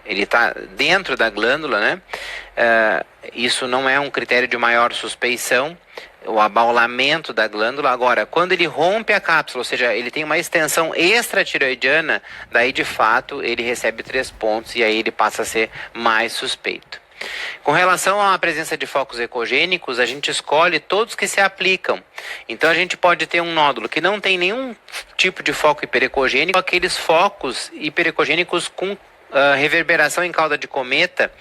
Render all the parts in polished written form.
ele está dentro da glândula, né? Isso não é um critério de maior suspeição, o abaulamento da glândula. Agora, quando ele rompe a cápsula, ou seja, ele tem uma extensão extratireoidiana, daí de fato ele recebe 3 pontos e aí ele passa a ser mais suspeito. Com relação à presença de focos ecogênicos, a gente escolhe todos que se aplicam. Então a gente pode ter um nódulo que não tem nenhum tipo de foco hiperecogênico, aqueles focos hiperecogênicos com reverberação em cauda de cometa,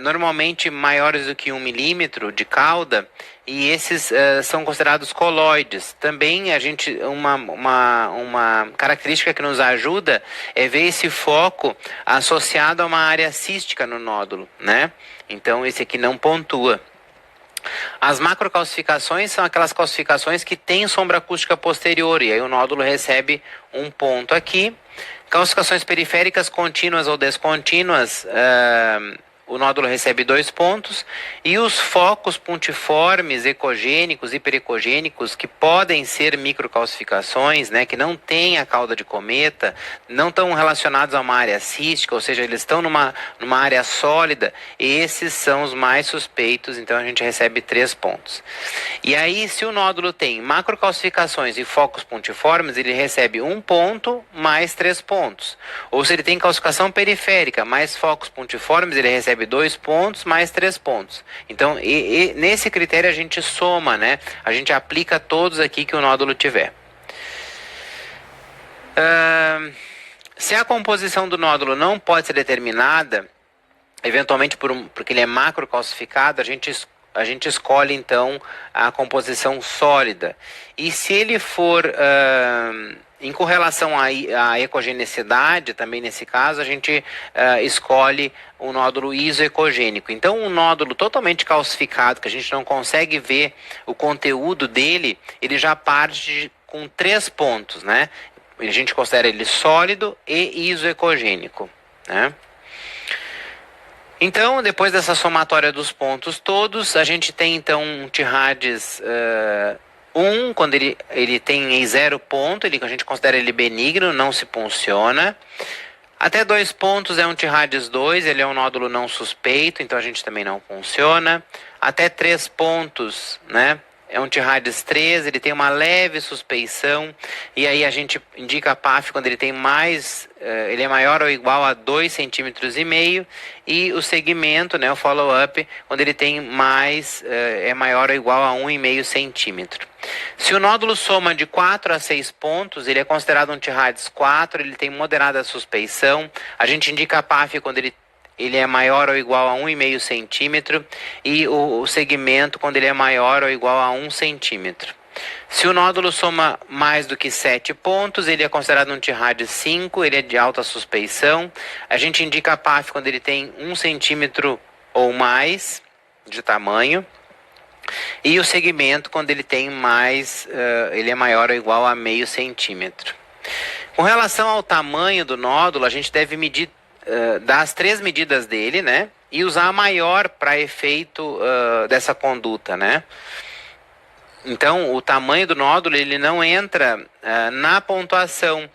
normalmente maiores do que 1 milímetro de cauda, e esses são considerados coloides. Também a gente, uma característica que nos ajuda é ver esse foco associado a uma área cística no nódulo, né? Então esse aqui não pontua. As macrocalcificações são aquelas calcificações que têm sombra acústica posterior, e aí o nódulo recebe 1 ponto aqui. Calcificações periféricas contínuas ou descontínuas, o nódulo recebe 2 pontos. E os focos pontiformes, ecogênicos, hiperecogênicos, que podem ser microcalcificações, né, que não têm a cauda de cometa, não estão relacionados a uma área cística, ou seja, eles estão numa área sólida, esses são os mais suspeitos, então a gente recebe 3 pontos. E aí, se o nódulo tem macrocalcificações e focos pontiformes, ele recebe 1 ponto mais 3 pontos. Ou se ele tem calcificação periférica mais focos pontiformes, ele recebe 2 pontos mais 3 pontos. Então, nesse critério a gente soma, né? A gente aplica todos aqui que o nódulo tiver. Se a composição do nódulo não pode ser determinada, eventualmente porque ele é macrocalcificado, a gente escolhe então a composição sólida. E se ele for em correlação à ecogenicidade, também nesse caso, a gente escolhe o nódulo isoecogênico. Então, um nódulo totalmente calcificado, que a gente não consegue ver o conteúdo dele, ele já parte com 3 pontos, né? A gente considera ele sólido e isoecogênico, né? Então, depois dessa somatória dos pontos todos, a gente tem então um Tirades 1, quando ele tem 0 ponto, a gente considera ele benigno, não se punciona. Até 2 pontos é um Tirades 2, ele é um nódulo não suspeito, então a gente também não funciona. Até 3 pontos, né? É um Tirades 3, ele tem uma leve suspeição, e aí a gente indica a PAF quando ele tem mais, ele é maior ou igual a 2,5 cm, e o segmento, né, o follow-up, quando ele tem mais, é maior ou igual a 1,5 cm. Se o nódulo soma de 4 a 6 pontos, ele é considerado um Tirades 4, ele tem moderada suspeição, a gente indica a PAF quando ele é maior ou igual a 1,5 cm, e o segmento quando ele é maior ou igual a 1 cm. Se o nódulo soma mais do que 7 pontos, ele é considerado um Tirades 5, ele é de alta suspeição. A gente indica a PAF quando ele tem 1 cm ou mais de tamanho. E o segmento quando ele tem mais, ele é maior ou igual a meio centímetro. Com relação ao tamanho do nódulo, a gente deve medir das 3 medidas dele, né? E usar a maior para efeito dessa conduta, né? Então, o tamanho do nódulo, ele não entra na pontuação,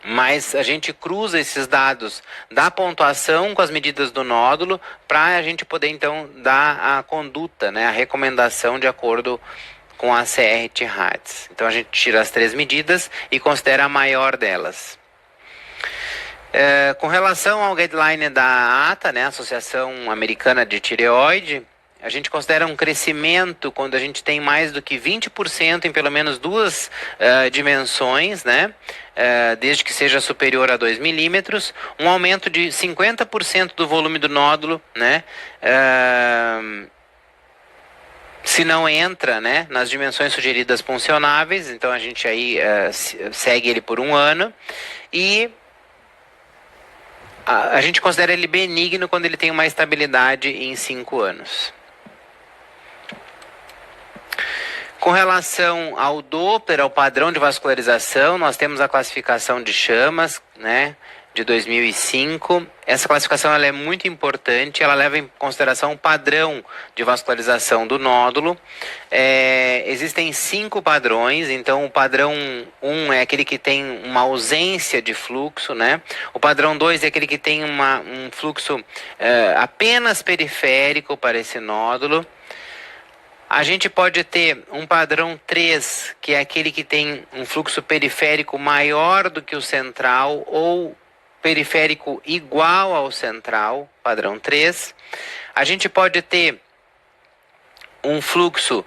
mas a gente cruza esses dados da pontuação com as medidas do nódulo para a gente poder, então, dar a conduta, né? A recomendação de acordo com a CR Tirades. Então, a gente tira as 3 medidas e considera a maior delas. Com relação ao guideline da ATA, né, Associação Americana de Tireoide, a gente considera um crescimento quando a gente tem mais do que 20% em pelo menos 2 dimensões, né, desde que seja superior a 2 milímetros, um aumento de 50% do volume do nódulo, né, se não entra, né, nas dimensões sugeridas puncionáveis, então a gente aí segue ele por 1 ano, e a gente considera ele benigno quando ele tem uma estabilidade em 5 anos. Com relação ao Doppler, ao padrão de vascularização, nós temos a classificação de chamas, né? de 2005. Essa classificação ela é muito importante, ela leva em consideração o padrão de vascularização do nódulo. Existem 5 padrões, então o padrão 1 é aquele que tem uma ausência de fluxo, né? O padrão 2 é aquele que tem um fluxo apenas periférico para esse nódulo. A gente pode ter um padrão 3, que é aquele que tem um fluxo periférico maior do que o central ou periférico igual ao central, padrão 3. A gente pode ter um fluxo,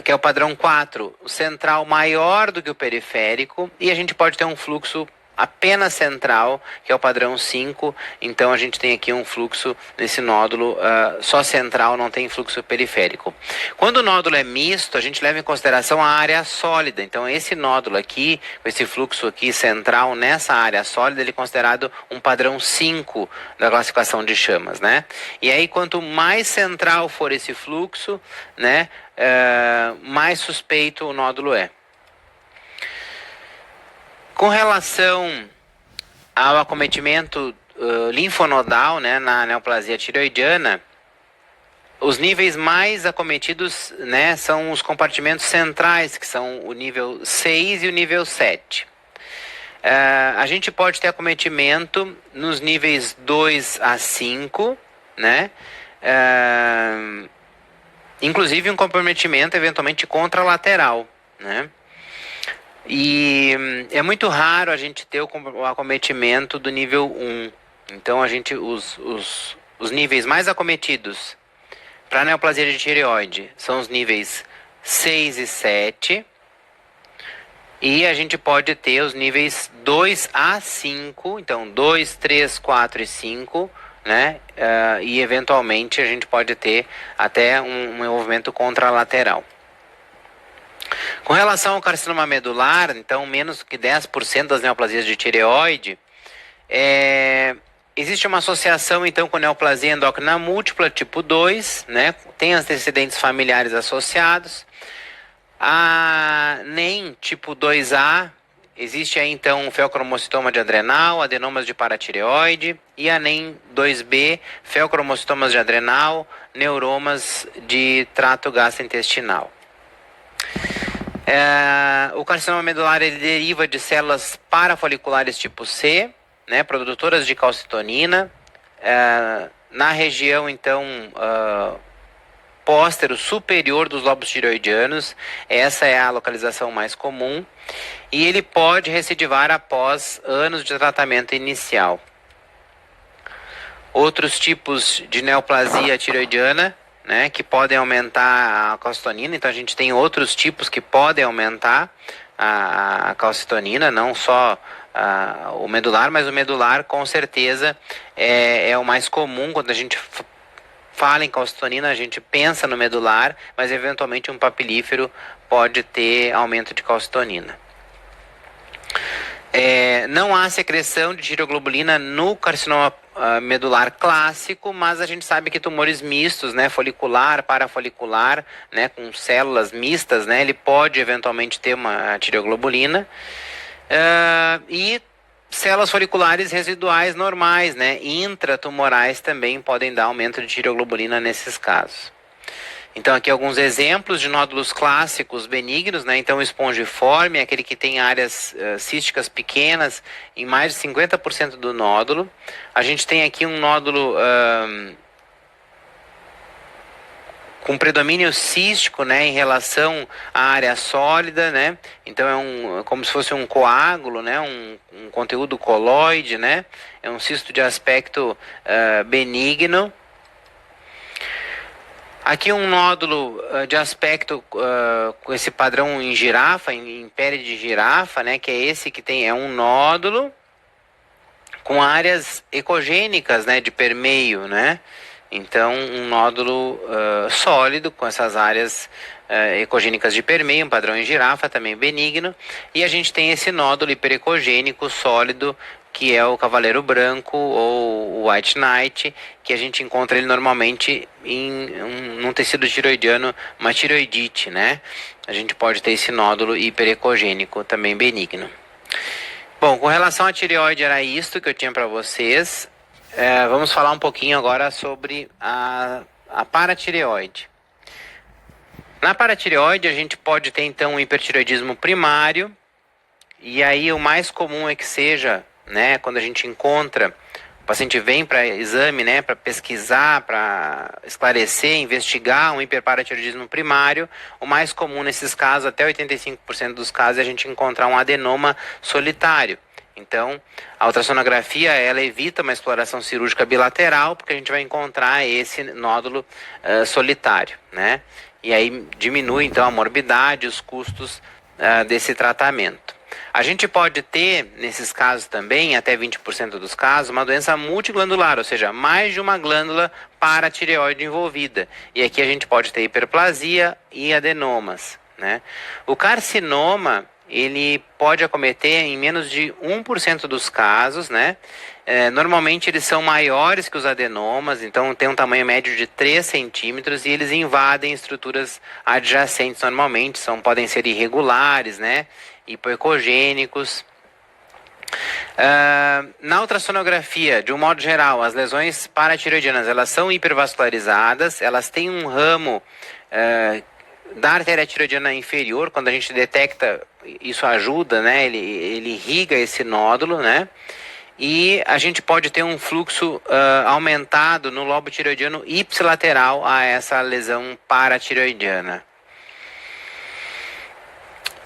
que é o padrão 4, o central maior do que o periférico, e a gente pode ter um fluxo apenas central, que é o padrão 5, então a gente tem aqui um fluxo nesse nódulo só central, não tem fluxo periférico. Quando o nódulo é misto, a gente leva em consideração a área sólida, então esse nódulo aqui, com esse fluxo aqui central nessa área sólida, ele é considerado um padrão 5 da classificação de chamas, né? E aí quanto mais central for esse fluxo, né, mais suspeito o nódulo é. Com relação ao acometimento linfonodal, né, na neoplasia tireoidiana, os níveis mais acometidos, né, são os compartimentos centrais, que são o nível 6 e o nível 7. A gente pode ter acometimento nos níveis 2 a 5, né, inclusive um comprometimento eventualmente contralateral, né. E é muito raro a gente ter o acometimento do nível 1. Então os níveis mais acometidos para a neoplasia de tireoide são os níveis 6 e 7. E a gente pode ter os níveis 2 a 5, então 2, 3, 4 e 5, né? E eventualmente a gente pode ter até um envolvimento contralateral. Com relação ao carcinoma medular, então menos que 10% das neoplasias de tireoide, existe uma associação então com neoplasia endócrina múltipla tipo 2, né? Tem antecedentes familiares associados. A NEM tipo 2A, existe aí então feocromocitoma de adrenal, adenomas de paratireoide, e a NEM 2B, feocromocitomas de adrenal, neuromas de trato gastrointestinal. O carcinoma medular ele deriva de células parafoliculares tipo C, né, produtoras de calcitonina, na região então póstero superior dos lobos tireoidianos. Essa é a localização mais comum, e ele pode recidivar após anos de tratamento inicial. Outros tipos de neoplasia tireoidiana, né, que podem aumentar a calcitonina, então a gente tem outros tipos que podem aumentar a calcitonina, não só o medular, mas o medular com certeza é o mais comum. Quando a gente fala em calcitonina, a gente pensa no medular, mas eventualmente um papilífero pode ter aumento de calcitonina. Não há secreção de tireoglobulina no carcinoma medular clássico, mas a gente sabe que tumores mistos, né, folicular, parafolicular, né, com células mistas, né, ele pode eventualmente ter uma tireoglobulina, e células foliculares residuais normais, né, intratumorais também podem dar aumento de tireoglobulina nesses casos. Então aqui alguns exemplos de nódulos clássicos benignos, né? Então o espongiforme é aquele que tem áreas císticas pequenas em mais de 50% do nódulo. A gente tem aqui um nódulo com predomínio cístico, né, em relação à área sólida, né? Então é como se fosse um coágulo, né, um conteúdo coloide, né? É um cisto de aspecto benigno. Aqui um nódulo de aspecto com esse padrão em girafa, em pele de girafa, né, que é esse que é um nódulo com áreas ecogênicas, né, de permeio, né? Então um nódulo sólido com essas áreas ecogênicas de permeio, um padrão em girafa, também benigno. E a gente tem esse nódulo hiperecogênico sólido, que é o cavaleiro branco ou o white knight, que a gente encontra ele normalmente num tecido tireoidiano, uma tireoidite, né? A gente pode ter esse nódulo hiperecogênico, também benigno. Bom, com relação à tireoide era isto que eu tinha para vocês. Vamos falar um pouquinho agora sobre a paratireoide. Na paratireoide a gente pode ter então um hipertireoidismo primário, e aí o mais comum é que seja, né, quando a gente encontra, o paciente vem para exame, né, para pesquisar, para esclarecer, investigar um hiperparatireoidismo primário, o mais comum nesses casos, até 85% dos casos, é a gente encontrar um adenoma solitário. Então, a ultrassonografia, ela evita uma exploração cirúrgica bilateral, porque a gente vai encontrar esse nódulo solitário, né? E aí diminui, então, a morbidade, os custos desse tratamento. A gente pode ter, nesses casos também, até 20% dos casos, uma doença multiglandular, ou seja, mais de uma glândula paratireoide envolvida. E aqui a gente pode ter hiperplasia e adenomas, né? O carcinoma, ele pode acometer em menos de 1% dos casos, né? Normalmente eles são maiores que os adenomas, então tem um tamanho médio de 3 centímetros e eles invadem estruturas adjacentes normalmente, podem ser irregulares, né? Hipoecogênicos. Na ultrassonografia, de um modo geral, as lesões paratireoidianas, elas são hipervascularizadas, elas têm um ramo da artéria tireoidiana inferior. Quando a gente detecta, isso ajuda, né? Ele irriga esse nódulo, né? E a gente pode ter um fluxo aumentado no lobo tireoidiano ipsilateral a essa lesão paratireoidiana.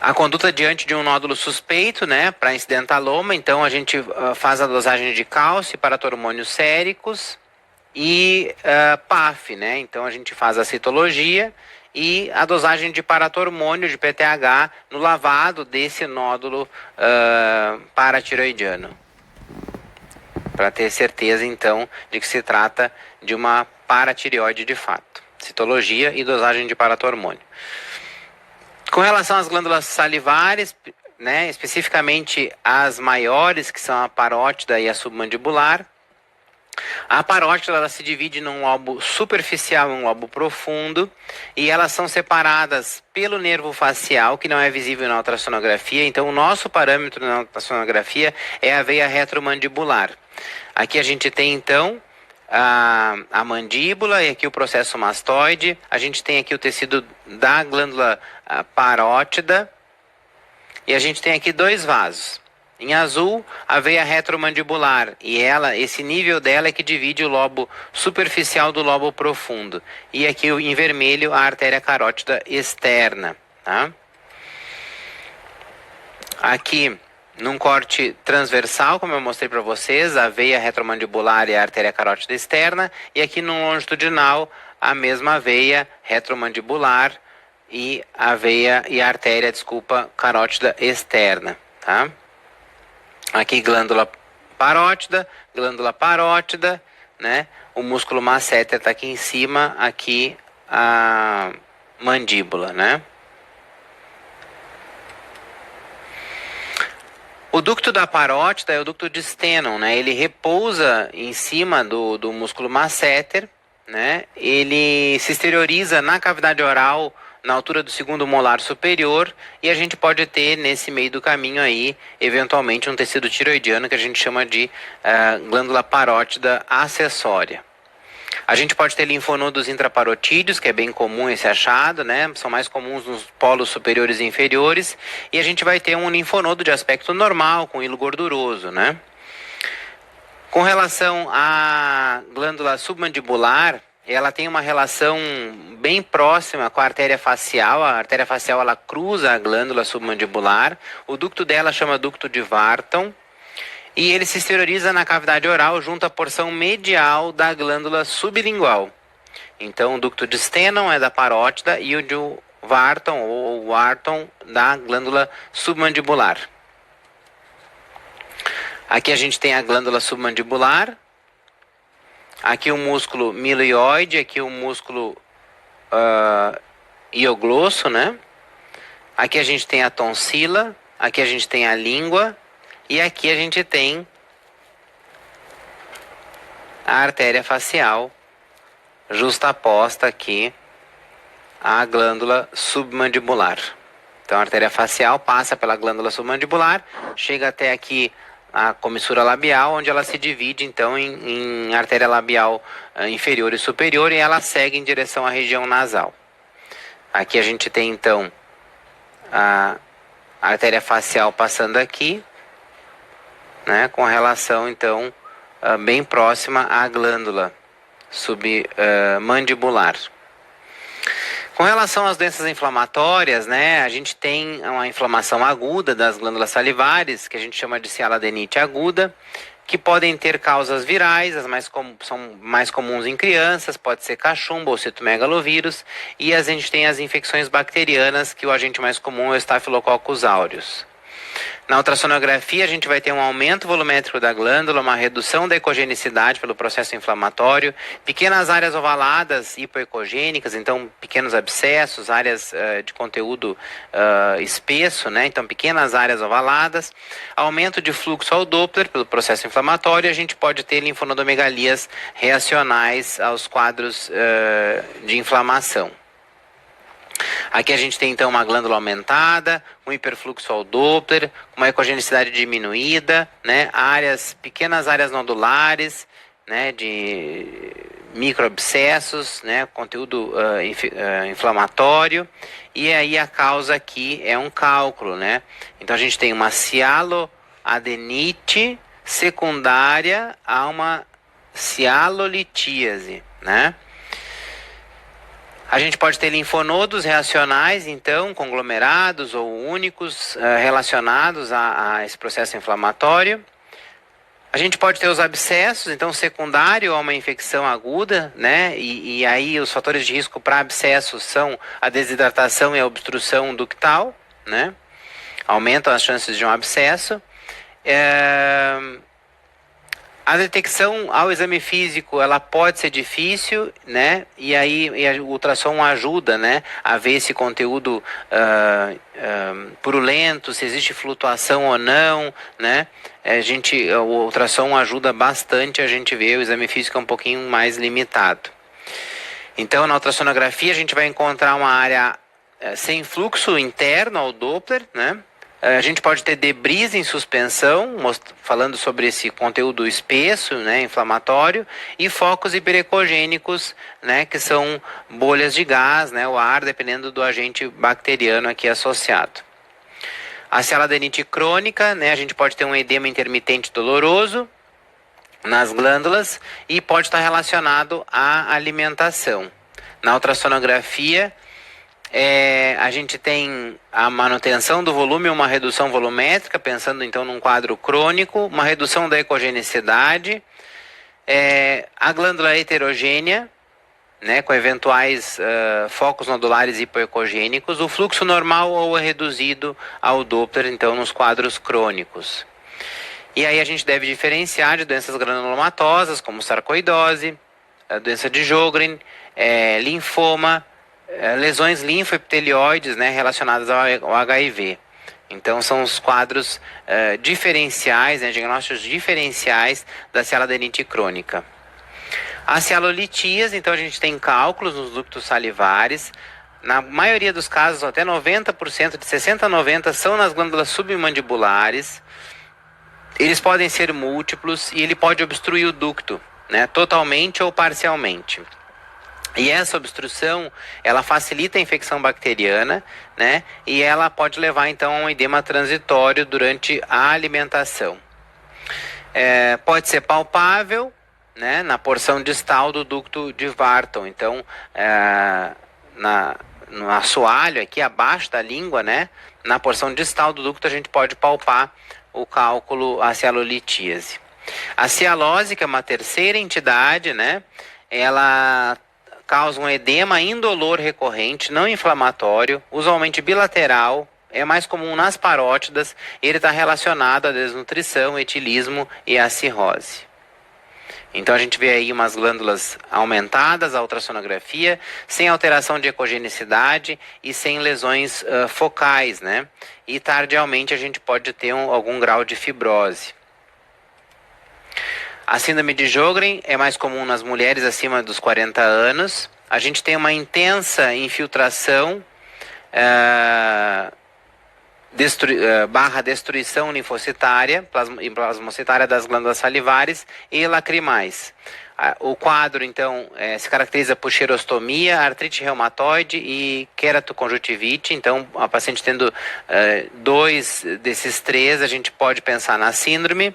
A conduta diante de um nódulo suspeito, né, para incidentaloma, então a gente faz a dosagem de cálcio e paratormônios séricos e PAF, né? Então a gente faz a citologia e a dosagem de paratormônio de PTH no lavado desse nódulo paratireoidiano, para ter certeza então de que se trata de uma paratireoide de fato. Citologia e dosagem de paratormônio. Com relação às glândulas salivares, né, especificamente as maiores, que são a parótida e a submandibular, a parótida, ela se divide num lobo superficial e um lobo profundo, e elas são separadas pelo nervo facial, que não é visível na ultrassonografia. Então o nosso parâmetro na ultrassonografia é a veia retromandibular. Aqui a gente tem então a mandíbula e aqui o processo mastoide. A gente tem aqui o tecido da glândula parótida e a gente tem aqui dois vasos. Em azul, a veia retromandibular, e esse nível dela é que divide o lobo superficial do lobo profundo. E aqui em vermelho, a artéria carótida externa, tá? Aqui, num corte transversal, como eu mostrei para vocês, a veia retromandibular e a artéria carótida externa, e aqui no longitudinal, a mesma veia retromandibular e a artéria, carótida externa, tá? Aqui glândula parótida, né? O músculo masséter está aqui em cima, aqui a mandíbula, né? O ducto da parótida é o ducto de Stenon, né? Ele repousa em cima do músculo masséter, né? Ele se exterioriza na cavidade oral, na altura do segundo molar superior, e a gente pode ter nesse meio do caminho aí, eventualmente, um tecido tireoidiano que a gente chama de glândula parótida acessória. A gente pode ter linfonodos intraparotídeos, que é bem comum esse achado, né? São mais comuns nos polos superiores e inferiores, e a gente vai ter um linfonodo de aspecto normal, com hilo gorduroso, né? Com relação à glândula submandibular, ela tem uma relação bem próxima com a artéria facial. A artéria facial, ela cruza a glândula submandibular. O ducto dela chama ducto de Wharton. E ele se exterioriza na cavidade oral junto à porção medial da glândula sublingual. Então, o ducto de Stenon é da parótida e o de Wharton, ou Wharton, da glândula submandibular. Aqui a gente tem a glândula submandibular. Aqui o músculo milioide, aqui o músculo hioglosso, né? Aqui a gente tem a tonsila, aqui a gente tem a língua e aqui a gente tem a artéria facial justaposta aqui à glândula submandibular. Então a artéria facial passa pela glândula submandibular, chega até aqui a comissura labial, onde ela se divide então em artéria labial inferior e superior, e ela segue em direção à região nasal. Aqui a gente tem então a artéria facial passando aqui, né, com relação então bem próxima à glândula submandibular. Com relação às doenças inflamatórias, né, a gente tem uma inflamação aguda das glândulas salivares, que a gente chama de cialadenite aguda, que podem ter causas virais, são mais comuns em crianças, pode ser cachumba ou citomegalovírus, e a gente tem as infecções bacterianas, que o agente mais comum é o Staphylococcus aureus. Na ultrassonografia, a gente vai ter um aumento volumétrico da glândula, uma redução da ecogenicidade pelo processo inflamatório, pequenas áreas ovaladas hipoecogênicas, então pequenos abscessos, áreas de conteúdo espesso, né? Então pequenas áreas ovaladas, aumento de fluxo ao Doppler pelo processo inflamatório, e a gente pode ter linfonodomegalias reacionais aos quadros de inflamação. Aqui a gente tem então uma glândula aumentada, um hiperfluxo ao Doppler, uma ecogenicidade diminuída, né? Pequenas áreas nodulares, né? De microabscessos, né? Conteúdo inflamatório. E aí a causa aqui é um cálculo, né? Então a gente tem uma cialoadenite secundária a uma cialolitíase, né? A gente pode ter linfonodos reacionais, então, conglomerados ou únicos relacionados a esse processo inflamatório. A gente pode ter os abscessos, então, secundário a uma infecção aguda, né? E aí os fatores de risco para abscessos são a desidratação e a obstrução ductal, né? Aumentam as chances de um abscesso. A detecção ao exame físico, ela pode ser difícil, né? E o ultrassom ajuda, né? A ver esse conteúdo purulento, se existe flutuação ou não, né? O ultrassom ajuda bastante a gente ver, o exame físico é um pouquinho mais limitado. Então, na ultrassonografia, a gente vai encontrar uma área sem fluxo interno ao Doppler, né? A gente pode ter debris em suspensão, falando sobre esse conteúdo espesso, né, inflamatório, e focos hiperecogênicos, né, que são bolhas de gás, né, o ar, dependendo do agente bacteriano aqui associado. A cialadenite crônica, né, a gente pode ter um edema intermitente doloroso nas glândulas e pode estar relacionado à alimentação. Na ultrassonografia, a gente tem a manutenção do volume, uma redução volumétrica, pensando então num quadro crônico, uma redução da ecogenicidade, a glândula heterogênea, né, com eventuais focos nodulares hipoecogênicos, o fluxo normal ou reduzido ao Doppler, então nos quadros crônicos. E aí a gente deve diferenciar de doenças granulomatosas, como sarcoidose, a doença de Sjögren, linfoma, lesões linfoepitelioides, né, relacionadas ao HIV. Então são os quadros diferenciais, né, diagnósticos diferenciais da cialadenite crônica. A cialolitias, então a gente tem cálculos nos ductos salivares. Na maioria dos casos, até 90%, de 60% a 90%, são nas glândulas submandibulares. Eles podem ser múltiplos e ele pode obstruir o ducto, né, totalmente ou parcialmente. E essa obstrução, ela facilita a infecção bacteriana, né? E ela pode levar, então, a um edema transitório durante a alimentação. Pode ser palpável, né? Na porção distal do ducto de Wharton. Então, no assoalho, aqui abaixo da língua, né? Na porção distal do ducto, a gente pode palpar o cálculo, a cialolitíase. A cialose, que é uma terceira entidade, né? Ela causa um edema indolor recorrente, não inflamatório, usualmente bilateral, é mais comum nas parótidas, ele está relacionado à desnutrição, etilismo e à cirrose. Então a gente vê aí umas glândulas aumentadas, a ultrassonografia, sem alteração de ecogenicidade e sem lesões focais, né? E tardialmente a gente pode ter algum grau de fibrose. A síndrome de Sjögren é mais comum nas mulheres acima dos 40 anos. A gente tem uma intensa infiltração barra destruição linfocitária e plasmocitária das glândulas salivares e lacrimais. O quadro, então, se caracteriza por xerostomia, artrite reumatoide e queratoconjuntivite. Então, a paciente tendo dois desses três, a gente pode pensar na síndrome.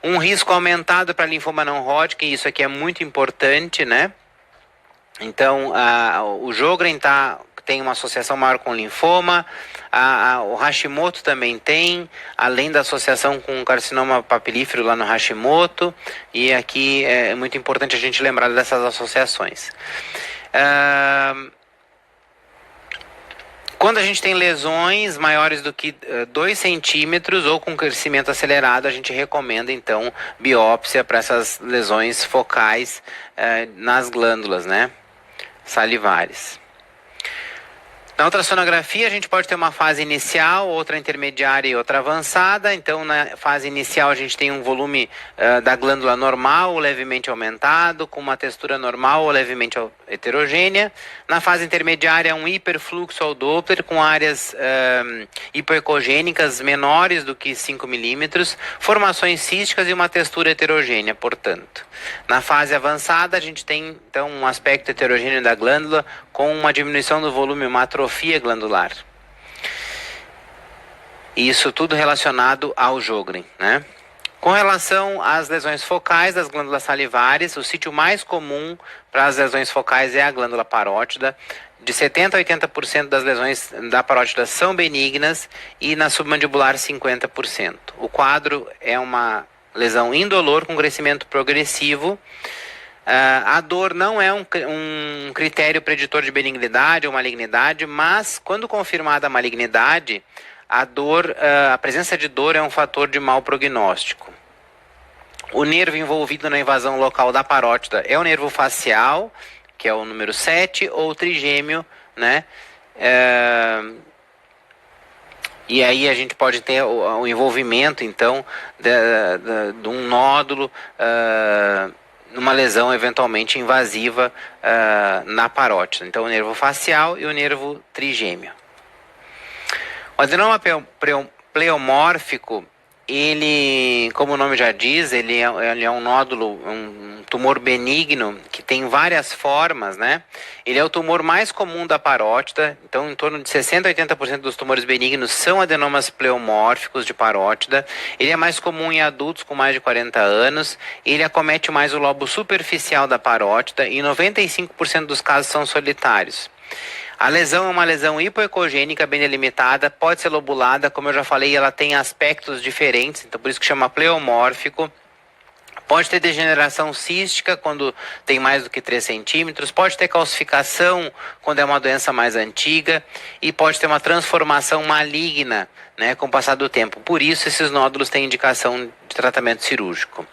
Um risco aumentado para linfoma não Hodgkin, isso aqui é muito importante, né? Então, o Sjögren tem uma associação maior com linfoma, o Hashimoto também tem, além da associação com o carcinoma papilífero lá no Hashimoto, e aqui é muito importante a gente lembrar dessas associações. Quando a gente tem lesões maiores do que 2 centímetros ou com crescimento acelerado, a gente recomenda então biópsia para essas lesões focais nas glândulas, né, salivares. Na ultrassonografia, a gente pode ter uma fase inicial, outra intermediária e outra avançada. Então, na fase inicial, a gente tem um volume da glândula normal ou levemente aumentado, com uma textura normal ou levemente heterogênea. Na fase intermediária, um hiperfluxo ao Doppler, com áreas hipoecogênicas menores do que 5 milímetros, formações císticas e uma textura heterogênea, portanto. Na fase avançada, a gente tem, então, um aspecto heterogêneo da glândula, com uma diminuição do volume, uma atrofia glandular. Isso tudo relacionado ao Sjögren, né? Com relação às lesões focais das glândulas salivares, o sítio mais comum para as lesões focais é a glândula parótida. De 70% a 80% das lesões da parótida são benignas e na submandibular 50%. O quadro é uma lesão indolor com crescimento progressivo. A dor não é um critério preditor de benignidade ou malignidade, mas quando confirmada a malignidade, a presença de dor é um fator de mau prognóstico. O nervo envolvido na invasão local da parótida é o nervo facial, que é o número 7, ou o trigêmeo, né? E aí a gente pode ter o envolvimento, então, de um nódulo numa lesão eventualmente invasiva na parótida. Então, o nervo facial e o nervo trigêmeo. O adenoma pleomórfico, ele, como o nome já diz, ele é um nódulo, um tumor benigno que tem várias formas, né? Ele é o tumor mais comum da parótida, então em torno de 60% a 80% dos tumores benignos são adenomas pleomórficos de parótida. Ele é mais comum em adultos com mais de 40 anos, ele acomete mais o lobo superficial da parótida e 95% dos casos são solitários. A lesão é uma lesão hipoecogênica bem delimitada, pode ser lobulada, como eu já falei, ela tem aspectos diferentes, então por isso que chama pleomórfico. Pode ter degeneração cística quando tem mais do que 3 centímetros, pode ter calcificação quando é uma doença mais antiga e pode ter uma transformação maligna, né, com o passar do tempo. Por isso esses nódulos têm indicação de tratamento cirúrgico.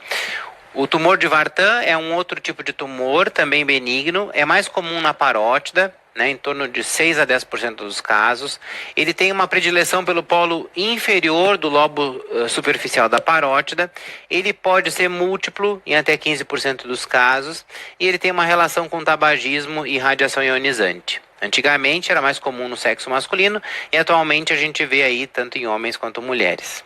O tumor de Vartan é um outro tipo de tumor, também benigno, é mais comum na parótida, né, em torno de 6 a 10% dos casos. Ele tem uma predileção pelo polo inferior do lobo superficial da parótida. Ele pode ser múltiplo em até 15% dos casos. E ele tem uma relação com tabagismo e radiação ionizante. Antigamente era mais comum no sexo masculino e atualmente a gente vê aí tanto em homens quanto mulheres.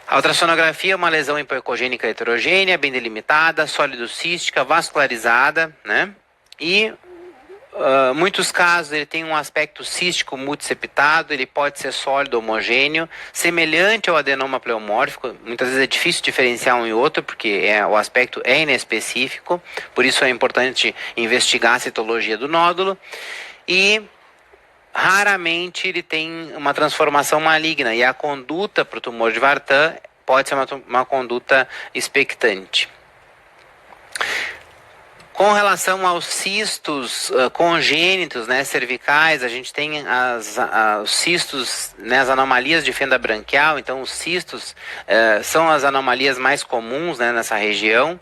A ultrassonografia é uma lesão hipoecogênica heterogênea, bem delimitada, sólido-cística, vascularizada, né? E muitos casos ele tem um aspecto cístico multiseptado, ele pode ser sólido homogêneo, semelhante ao adenoma pleomórfico. Muitas vezes é difícil diferenciar um e outro, porque o aspecto é inespecífico, por isso é importante investigar a citologia do nódulo. E raramente ele tem uma transformação maligna, e a conduta para o tumor de Vartan pode ser uma conduta expectante. Com relação aos cistos congênitos, né, cervicais, a gente tem os cistos, né, as anomalias de fenda branquial. Então os cistos são as anomalias mais comuns, né, nessa região.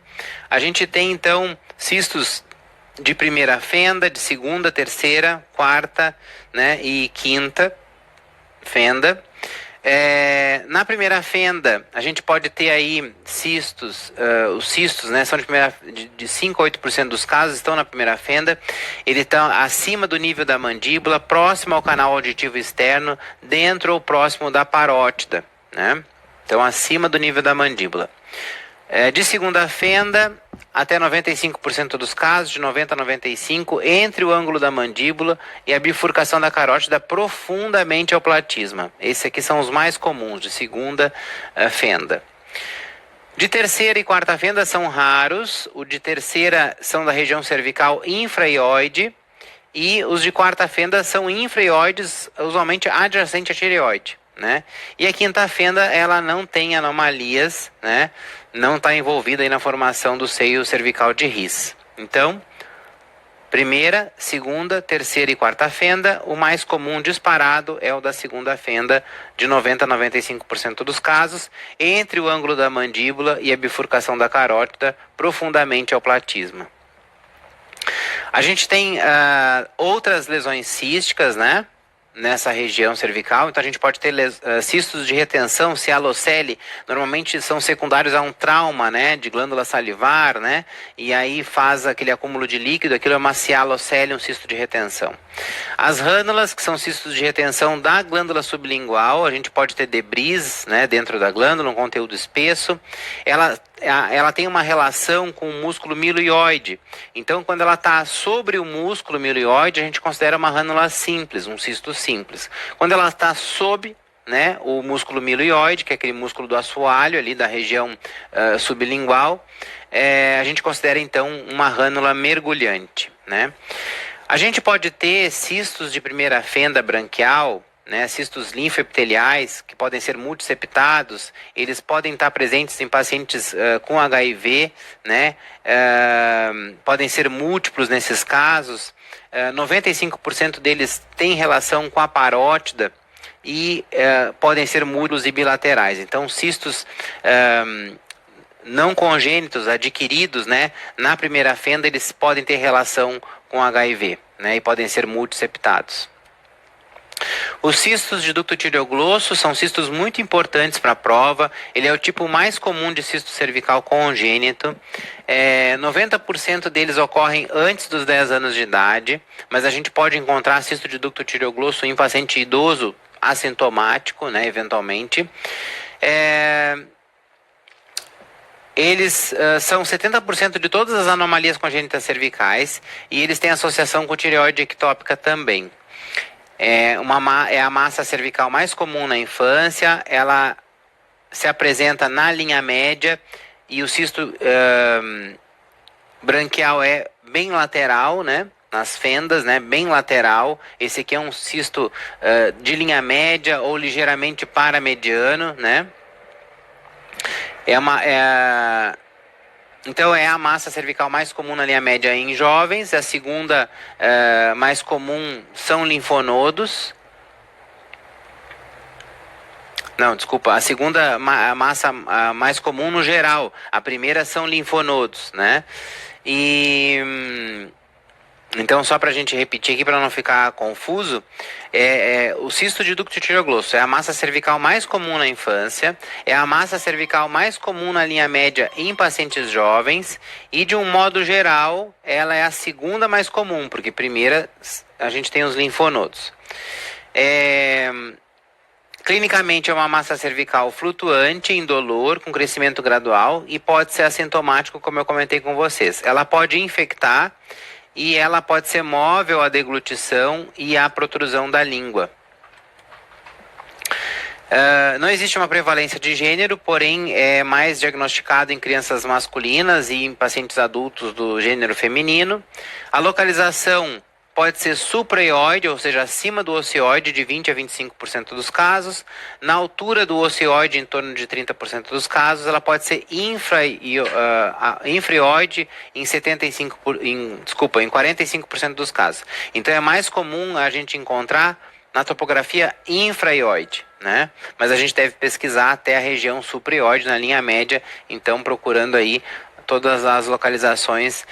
A gente tem então cistos de primeira fenda, de segunda, terceira, quarta, né, e quinta fenda. Na primeira fenda, a gente pode ter aí cistos, os cistos, né, são de 5 a 8% dos casos estão na primeira fenda, eles estão acima do nível da mandíbula, próximo ao canal auditivo externo, dentro ou próximo da parótida, né? Então, acima do nível da mandíbula. De segunda fenda, até 95% dos casos, de 90% a 95%, entre o ângulo da mandíbula e a bifurcação da carótida profundamente ao platisma. Esses aqui são os mais comuns, de segunda fenda. De terceira e quarta fenda são raros, o de terceira são da região cervical infraioide e os de quarta fenda são infraioides, usualmente adjacente à tireoide, né? E a quinta fenda, ela não tem anomalias, né? Não está envolvida aí na formação do seio cervical de His. Então, primeira, segunda, terceira e quarta fenda, o mais comum disparado é o da segunda fenda, de 90% a 95% dos casos, entre o ângulo da mandíbula e a bifurcação da carótida, profundamente ao platisma. A gente tem outras lesões císticas, né? Nessa região cervical, então a gente pode ter cistos de retenção, cialocele, normalmente são secundários a um trauma, né, de glândula salivar, né, e aí faz aquele acúmulo de líquido, aquilo é uma cialocele, um cisto de retenção. As rânulas, que são cistos de retenção da glândula sublingual, a gente pode ter debris, né, dentro da glândula, um conteúdo espesso, ela tem uma relação com o músculo milioide. Então, quando ela está sobre o músculo milioide, a gente considera uma rânula simples, um cisto simples. Quando ela está sob, né, o músculo milioide, que é aquele músculo do assoalho ali da região sublingual, a gente considera então uma rânula mergulhante, né? A gente pode ter cistos de primeira fenda branquial, né, cistos linfoepiteliais, que podem ser multiseptados, eles podem estar presentes em pacientes com HIV, né, podem ser múltiplos nesses casos, 95% deles têm relação com a parótida e podem ser múltiplos e bilaterais. Então, cistos não congênitos, adquiridos, né, na primeira fenda, eles podem ter relação com HIV, né, e podem ser multiseptados. Os cistos de ducto tireoglosso são cistos muito importantes para a prova. Ele é o tipo mais comum de cisto cervical congênito. 90% deles ocorrem antes dos 10 anos de idade, mas a gente pode encontrar cisto de ducto tireoglosso em paciente idoso assintomático, né, eventualmente. Eles são 70% de todas as anomalias congênitas cervicais e eles têm associação com tireoide ectópica também. É a massa cervical mais comum na infância, ela se apresenta na linha média e o cisto branquial é bem lateral, né? Nas fendas, né? Bem lateral. Esse aqui é um cisto de linha média ou ligeiramente paramediano, né? Então é a massa cervical mais comum na linha média em jovens. A segunda mais comum são linfonodos. Não, desculpa. A segunda massa mais comum no geral. A primeira são linfonodos, né? Então, só para a gente repetir aqui para não ficar confuso, o cisto de ducto tireoglosso é a massa cervical mais comum na infância, é a massa cervical mais comum na linha média em pacientes jovens e, de um modo geral, ela é a segunda mais comum, porque primeira a gente tem os linfonodos. Clinicamente é uma massa cervical flutuante, indolor, com crescimento gradual e pode ser assintomático, como eu comentei com vocês. Ela pode infectar e ela pode ser móvel à deglutição e à protrusão da língua. Não existe uma prevalência de gênero, porém é mais diagnosticado em crianças masculinas e em pacientes adultos do gênero feminino. A localização pode ser supraioide, ou seja, acima do ocioide, de 20% a 25% dos casos. Na altura do ocioide, em torno de 30% dos casos. Ela pode ser infraioide em 45% dos casos. Então é mais comum a gente encontrar na topografia infraioide, né? Mas a gente deve pesquisar até a região supraioide, na linha média, então procurando aí todas as localizações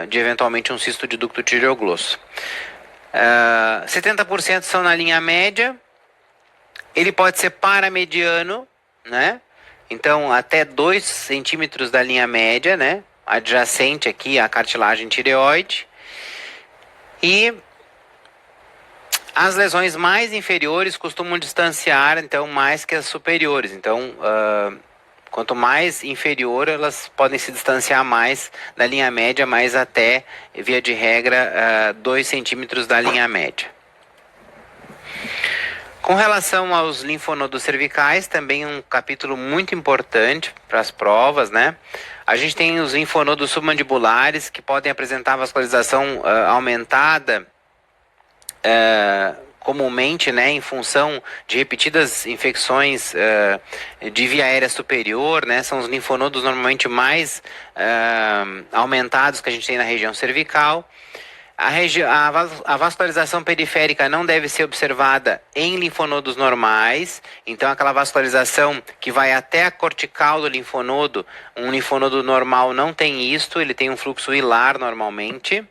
de eventualmente um cisto de ducto tireoglosso. 70% são na linha média Ele pode ser paramediano, né? Então, até 2 centímetros da linha média, né? Adjacente aqui à cartilagem tireoide. E as lesões mais inferiores costumam distanciar, então, mais que as superiores. Então, quanto mais inferior, elas podem se distanciar mais da linha média, mas até, via de regra, 2 centímetros da linha média. Com relação aos linfonodos cervicais, também um capítulo muito importante para as provas, né? A gente tem os linfonodos submandibulares, que podem apresentar vascularização aumentada, comumente, né, em função de repetidas infecções de via aérea superior, né? São os linfonodos normalmente mais aumentados que a gente tem na região cervical. A vascularização periférica não deve ser observada em linfonodos normais. Então, aquela vascularização que vai até a cortical do linfonodo, um linfonodo normal não tem isto, ele tem um fluxo hilar normalmente.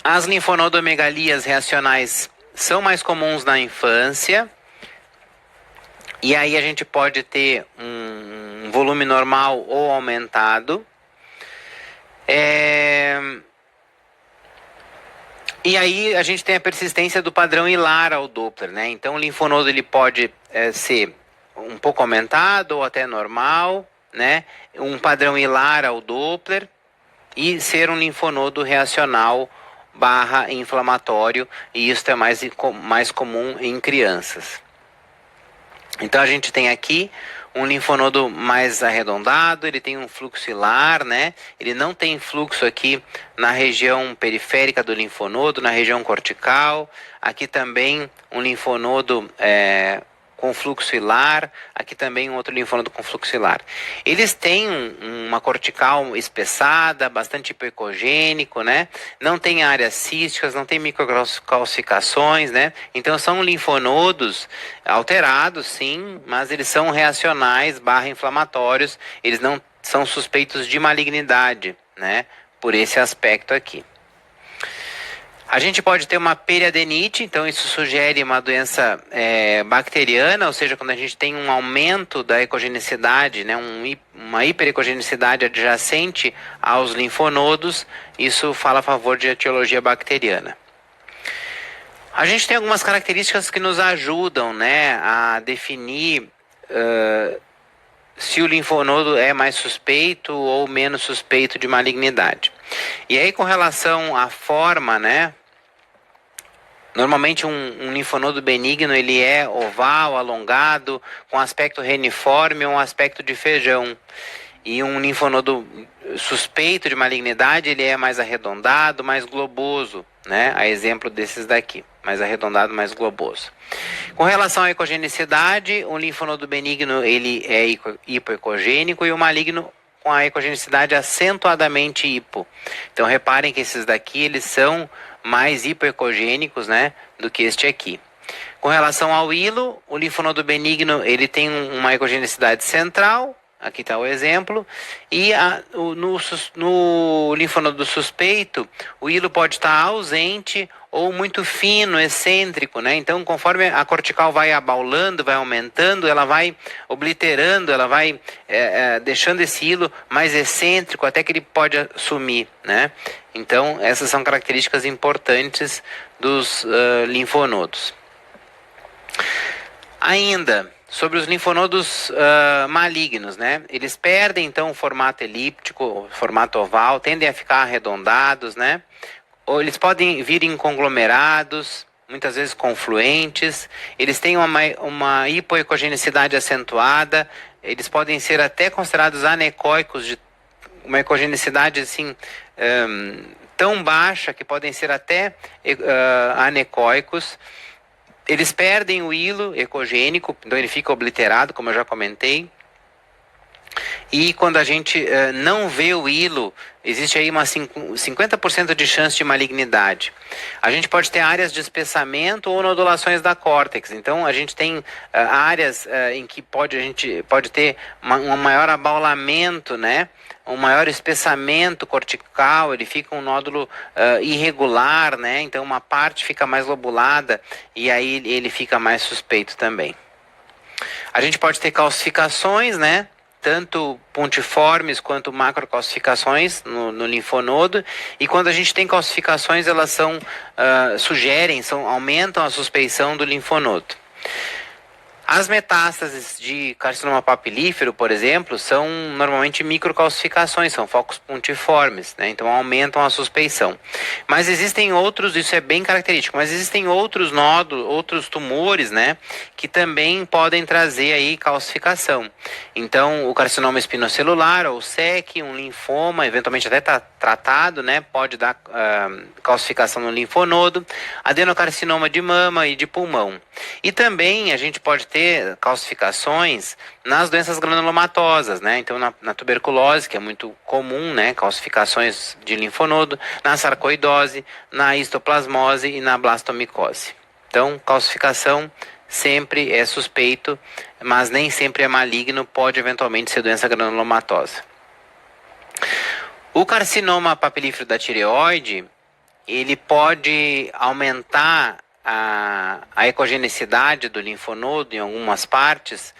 As linfonodomegalias reacionais são mais comuns na infância. E aí a gente pode ter um volume normal ou aumentado. E aí a gente tem a persistência do padrão hilar ao Doppler, né? Então o linfonodo ele pode ser um pouco aumentado ou até normal, né? Um padrão hilar ao Doppler e ser um linfonodo reacional / inflamatório, e isso é mais comum em crianças. Então a gente tem aqui um linfonodo mais arredondado, ele tem um fluxo hilar, né? Ele não tem fluxo aqui na região periférica do linfonodo, na região cortical. Aqui também um linfonodo com fluxo hilar, aqui também um outro linfonodo com fluxo hilar. Eles têm uma cortical espessada, bastante hipoecogênico, né? Não tem áreas císticas, não tem microcalcificações, né? Então são linfonodos alterados, sim, mas eles são reacionais / inflamatórios, eles não são suspeitos de malignidade, né? Por esse aspecto aqui. A gente pode ter uma periadenite, então isso sugere uma doença bacteriana, ou seja, quando a gente tem um aumento da ecogenicidade, né, uma hiperecogenicidade adjacente aos linfonodos, isso fala a favor de etiologia bacteriana. A gente tem algumas características que nos ajudam, né, a definir se o linfonodo é mais suspeito ou menos suspeito de malignidade. E aí, com relação à forma, né? Normalmente um linfonodo benigno ele é oval, alongado, com aspecto reniforme ou um aspecto de feijão. E um linfonodo suspeito de malignidade ele é mais arredondado, mais globoso, né? A exemplo desses daqui, mais arredondado, mais globoso. Com relação à ecogenicidade, o linfonodo benigno ele é hipoecogênico e o maligno com a ecogenicidade acentuadamente hipo. Então reparem que esses daqui eles são mais hipoecogênicos, né, do que este aqui. Com relação ao hilo, o linfonodo benigno ele tem uma ecogenicidade central, aqui está o exemplo, e no linfonodo suspeito, o hilo pode estar ausente ou muito fino, excêntrico, né? Então, conforme a cortical vai abaulando, vai aumentando, ela vai obliterando, ela vai deixando esse hilo mais excêntrico até que ele pode sumir, né? Então, essas são características importantes dos linfonodos. Ainda sobre os linfonodos malignos, né? Eles perdem então o formato elíptico, o formato oval, tendem a ficar arredondados, né? Ou eles podem vir em conglomerados, muitas vezes confluentes. Eles têm uma hipoecogenicidade acentuada. Eles podem ser até considerados anecóicos, de uma ecogenicidade assim tão baixa que podem ser até anecóicos. Eles perdem o hilo ecogênico, então ele fica obliterado, como eu já comentei. E quando a gente não vê o hilo, existe aí uma 50% de chance de malignidade. A gente pode ter áreas de espessamento ou nodulações da córtex. Então, a gente tem áreas em que a gente pode ter um maior abaulamento, né? Um maior espessamento cortical, ele fica um nódulo irregular, né? Então, uma parte fica mais lobulada e aí ele fica mais suspeito também. A gente pode ter calcificações, né? Tanto pontiformes quanto macrocalcificações no linfonodo. E quando a gente tem calcificações, elas aumentam a suspeição do linfonodo. As metástases de carcinoma papilífero, por exemplo, são normalmente microcalcificações, são focos pontiformes, né? Então aumentam a suspeição. Mas existem outros, isso é bem característico, mas existem outros nódulos, outros tumores, né? Que também podem trazer aí calcificação. Então o carcinoma espinocelular, ou SEC, um linfoma, eventualmente até tratado, né? Pode dar calcificação no linfonodo, adenocarcinoma de mama e de pulmão. E também a gente pode ter calcificações nas doenças granulomatosas, né? Então na tuberculose, que é muito comum, né? Calcificações de linfonodo, na sarcoidose, na histoplasmose e na blastomicose. Então, calcificação sempre é suspeito, mas nem sempre é maligno, pode eventualmente ser doença granulomatosa. O carcinoma papilífero da tireoide, ele pode aumentar a ecogenicidade do linfonodo em algumas partes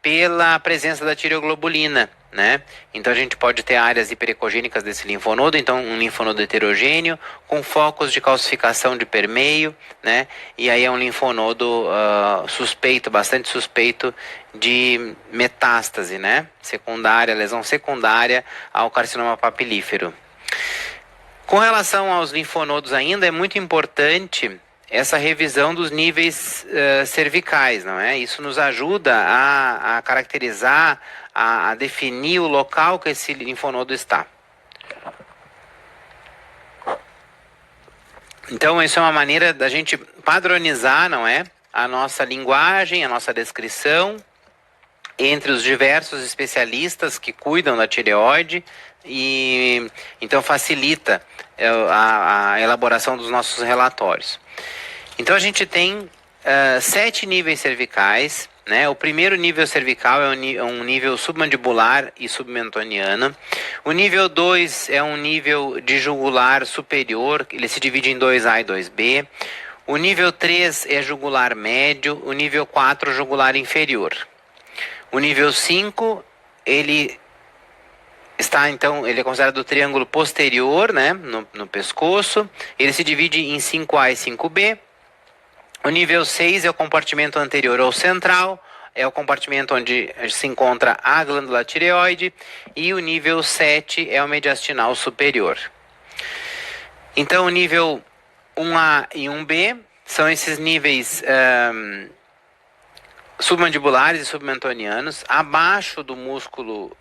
pela presença da tireoglobulina, né? Então a gente pode ter áreas hiperecogênicas desse linfonodo, então um linfonodo heterogêneo com focos de calcificação de permeio, né? E aí é um linfonodo suspeito, bastante suspeito de metástase, né? Secundária, lesão secundária ao carcinoma papilífero. Com relação aos linfonodos ainda, é muito importante essa revisão dos níveis cervicais, não é? Isso nos ajuda a caracterizar, a definir o local que esse linfonodo está. Então, isso é uma maneira da gente padronizar, não é? A nossa linguagem, a nossa descrição entre os diversos especialistas que cuidam da tireoide e então facilita a elaboração dos nossos relatórios. Então a gente tem 7 níveis cervicais, né? O primeiro nível cervical é um nível submandibular e submentoniano. O nível 2 é um nível de jugular superior, ele se divide em 2A e 2B. O nível 3 é jugular médio, o nível 4 jugular inferior. O nível 5, ele é considerado o triângulo posterior, né, no pescoço. Ele se divide em 5A e 5B. O nível 6 é o compartimento anterior ou central, é o compartimento onde se encontra a glândula tireoide. E o nível 7 é o mediastinal superior. Então, o nível 1A e 1B são esses níveis submandibulares e submentonianos, abaixo do músculo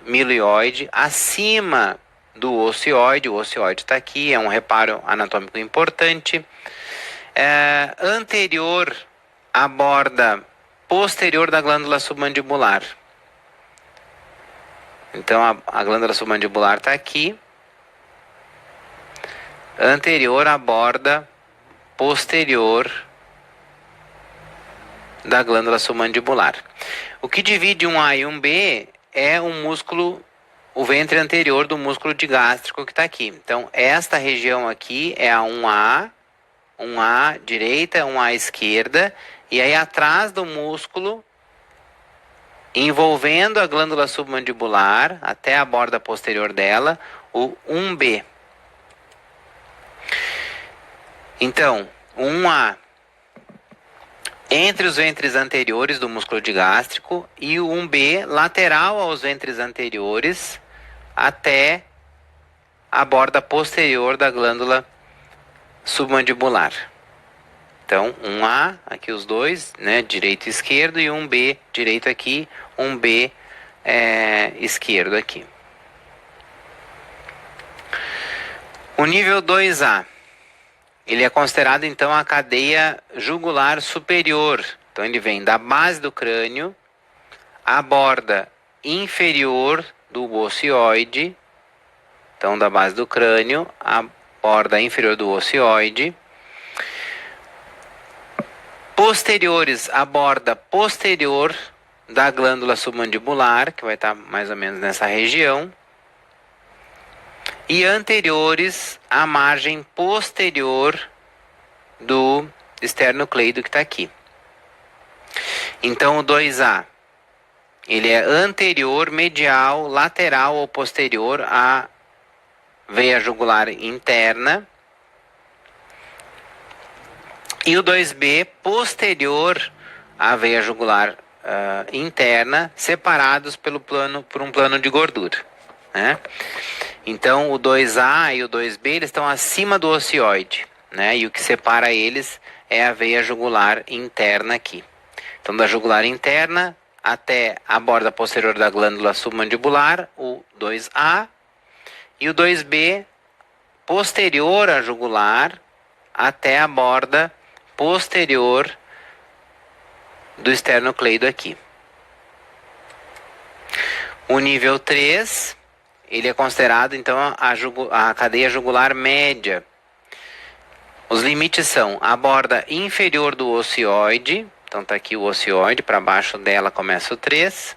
milioide, acima do ocioide. O ocioide está aqui, é um reparo anatômico importante. Anterior à borda posterior da glândula submandibular. Então a glândula submandibular está aqui, anterior à borda posterior da glândula submandibular. O que divide um A e um B é o músculo, o ventre anterior do músculo digástrico que está aqui. Então esta região aqui é a 1A direita, 1A esquerda, e aí atrás do músculo, envolvendo a glândula submandibular até a borda posterior dela, o 1B. Então, 1A entre os ventres anteriores do músculo digástrico e o 1B lateral aos ventres anteriores até a borda posterior da glândula submandibular. Então, 1A, aqui os dois, né, direito e esquerdo, e 1B, direito aqui, 1B esquerdo aqui. O nível 2A, ele é considerado então a cadeia jugular superior. Então ele vem da base do crânio, aborda inferior do ocioide, então da base do crânio, a borda inferior do ocioide. Posteriores, a borda posterior da glândula submandibular, que vai estar mais ou menos nessa região. E anteriores, a margem posterior do esternocleido que está aqui. Então o 2A, ele é anterior, medial, lateral ou posterior à veia jugular interna. E o 2B, posterior à veia jugular interna, separados por um plano de gordura, né? Então o 2A e o 2B, eles estão acima do ocioide, né? E o que separa eles é a veia jugular interna aqui. Então da jugular interna até a borda posterior da glândula submandibular, o 2A, e o 2B, posterior à jugular até a borda posterior do esternocleido aqui. O nível 3, ele é considerado então a cadeia jugular média. Os limites são a borda inferior do ocioide, então está aqui o ocioide, para baixo dela começa o 3.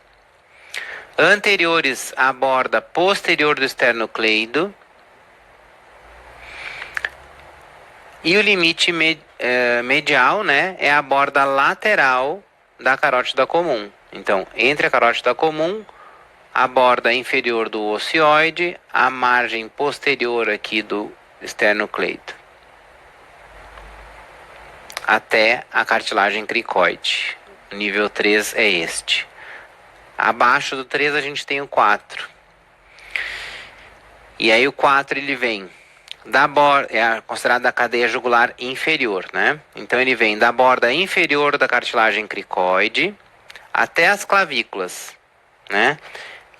Anteriores à borda posterior do esternocleido. E o limite medial, né, é a borda lateral da carótida comum. Então, entre a carótida comum, a borda inferior do ocioide, a margem posterior aqui do esternocleido, até a cartilagem cricoide. O nível 3 é este. Abaixo do 3 a gente tem o 4. E aí o 4 ele vem é considerado a cadeia jugular inferior, né? Então ele vem da borda inferior da cartilagem cricoide até as clavículas, né?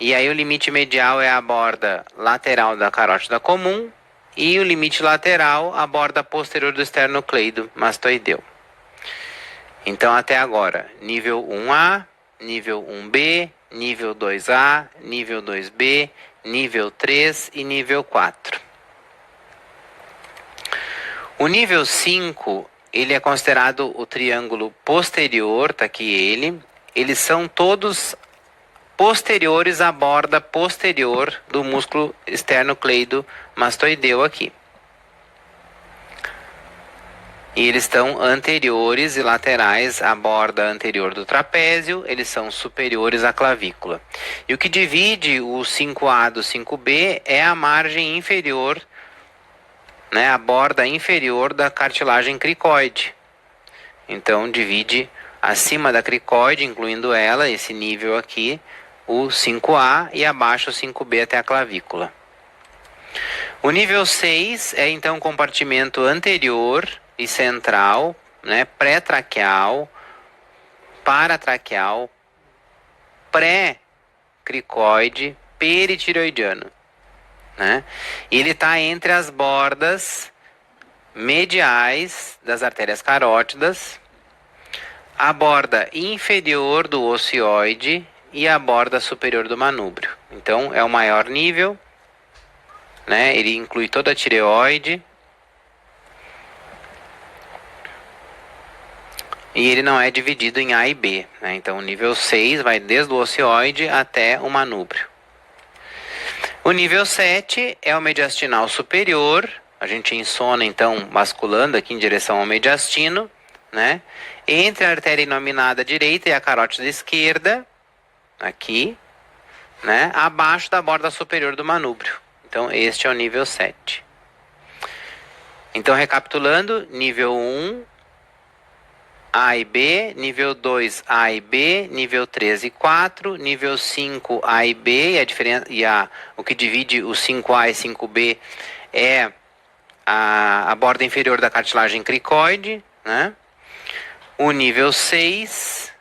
E aí o limite medial é a borda lateral da carótida comum e o limite lateral a borda posterior do esternocleido mastoideu. Então até agora, nível 1A, nível 1B, nível 2A, nível 2B, nível 3 e nível 4. O nível 5, ele é considerado o triângulo posterior, tá aqui ele. Eles são todos posteriores à borda posterior do músculo esternocleido mastoideu aqui. E eles estão anteriores e laterais à borda anterior do trapézio, eles são superiores à clavícula. E o que divide o 5A do 5B é a margem inferior, né, a borda inferior da cartilagem cricoide. Então divide acima da cricoide, incluindo ela, esse nível aqui, o 5A, e abaixo o 5B até a clavícula. O nível 6 é então o compartimento anterior e central, né, pré-traqueal, paratraqueal, pré-cricoide, peritiroidiano, né? Ele está entre as bordas mediais das artérias carótidas, a borda inferior do ocioide e a borda superior do manúbrio. Então é o maior nível, né? Ele inclui toda a tireoide e ele não é dividido em A e B, né? Então o nível 6 vai desde o ocioide até o manúbrio. O nível 7 é o mediastinal superior. A gente ensona então basculando aqui em direção ao mediastino, né? Entre a artéria inominada direita e a carótida esquerda, aqui, né? Abaixo da borda superior do manúbrio. Então este é o nível 7. Então recapitulando, nível 1, A e B, nível 2, A e B, nível 3 e 4, nível 5, A e B, o que divide o 5A e 5B é a borda inferior da cartilagem cricoide, né? O nível 6,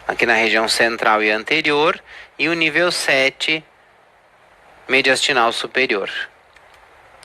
aqui na região central e anterior, e o nível 7, mediastinal superior.